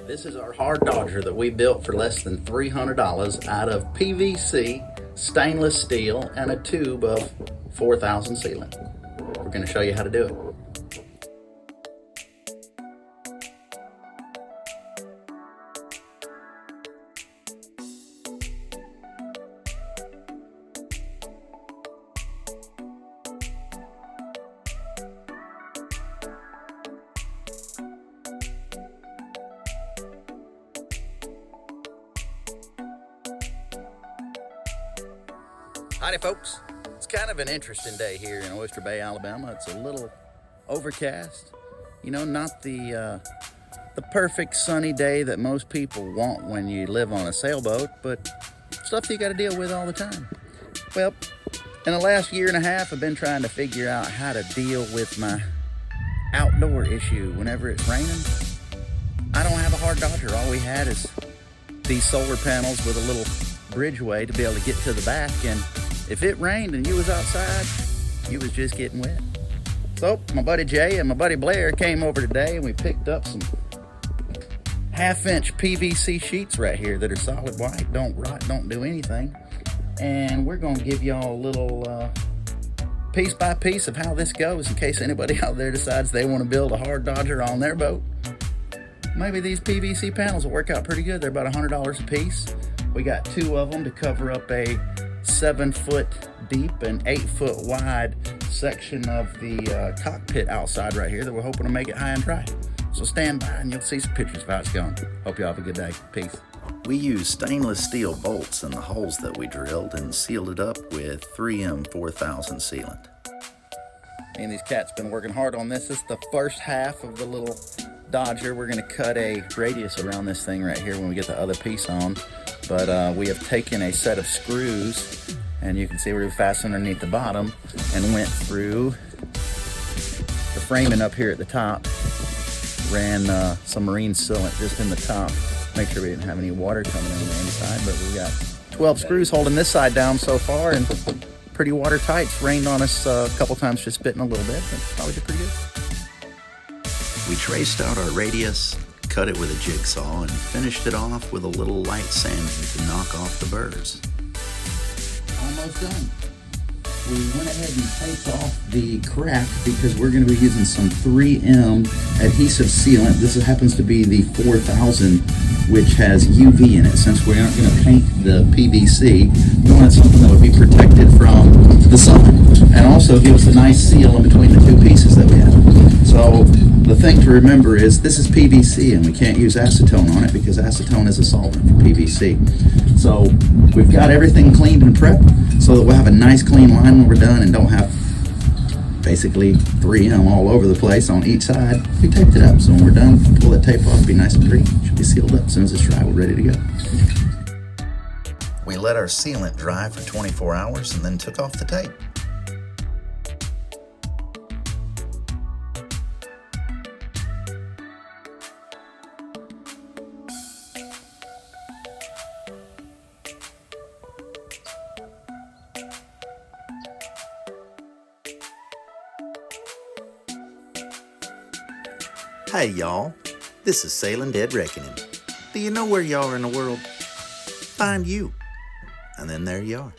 This is our hard dodger that we built for less than $300 out of PVC, stainless steel, and a tube of 4,000 sealant. We're going to show you how to do it. Howdy folks, it's kind of an interesting day here in Oyster Bay, Alabama. It's a little overcast, you know, not the perfect sunny day that most people want when you live on a sailboat, but stuff you got to deal with all the time. Well, in the last year and a half, I've been trying to figure out how to deal with my outdoor issue whenever it's raining. I don't have a hard dodger. All we had is these solar panels with a little bridgeway to be able to get to the back, and if it rained and you was outside, you was just getting wet. So my buddy Jay and my buddy Blair came over today and we picked up some 1/2-inch PVC sheets right here that are solid white, don't rot, don't do anything. And we're gonna give y'all a little piece by piece of how this goes in case anybody out there decides they wanna build a hard dodger on their boat. Maybe these PVC panels will work out pretty good. They're about $100 a piece. We got 2 of them to cover up a 7-foot deep and 8-foot wide section of the cockpit outside right here that we're hoping to make it high and dry. So stand by and you'll see some pictures of how it's going. Hope y'all have a good day. Peace. We used stainless steel bolts in the holes that we drilled and sealed it up with 3M 4000 sealant. And these cats been working hard on this. This is the first half of the little dodger. We're gonna cut a radius around this thing right here when we get the other piece on. But we have taken a set of screws, and you can see we're fastened underneath the bottom, and went through the framing up here at the top, ran some marine sealant just in the top, make sure we didn't have any water coming in on the inside. But we got 12 screws holding this side down so far, and pretty watertight. It's rained on us a couple times, just spitting a little bit, but probably did pretty good. We traced out our radius, cut it with a jigsaw, and finished it off with a little light sanding to knock off the burrs. Almost done. We went ahead and taped off the crack because we're going to be using some 3M adhesive sealant. This happens to be the 4000, which has UV in it. Since we aren't going to paint the PVC, we wanted something that would be protected from the sun and also give us a nice seal in between the 2 pieces that we have. So the thing to remember is this is PVC and we can't use acetone on it because acetone is a solvent for PVC. So we've got everything cleaned and prepped so that we'll have a nice clean line when we're done and don't have basically 3M all over the place on each side. We taped it up, so when we're done, pull that tape off, be nice and pretty. Should be sealed up. As soon as it's dry, we're ready to go. We let our sealant dry for 24 hours and then took off the tape. Hey y'all, this is Sailing Dead Reckoning. Do you know where you are in the world? Find you. And then there you are.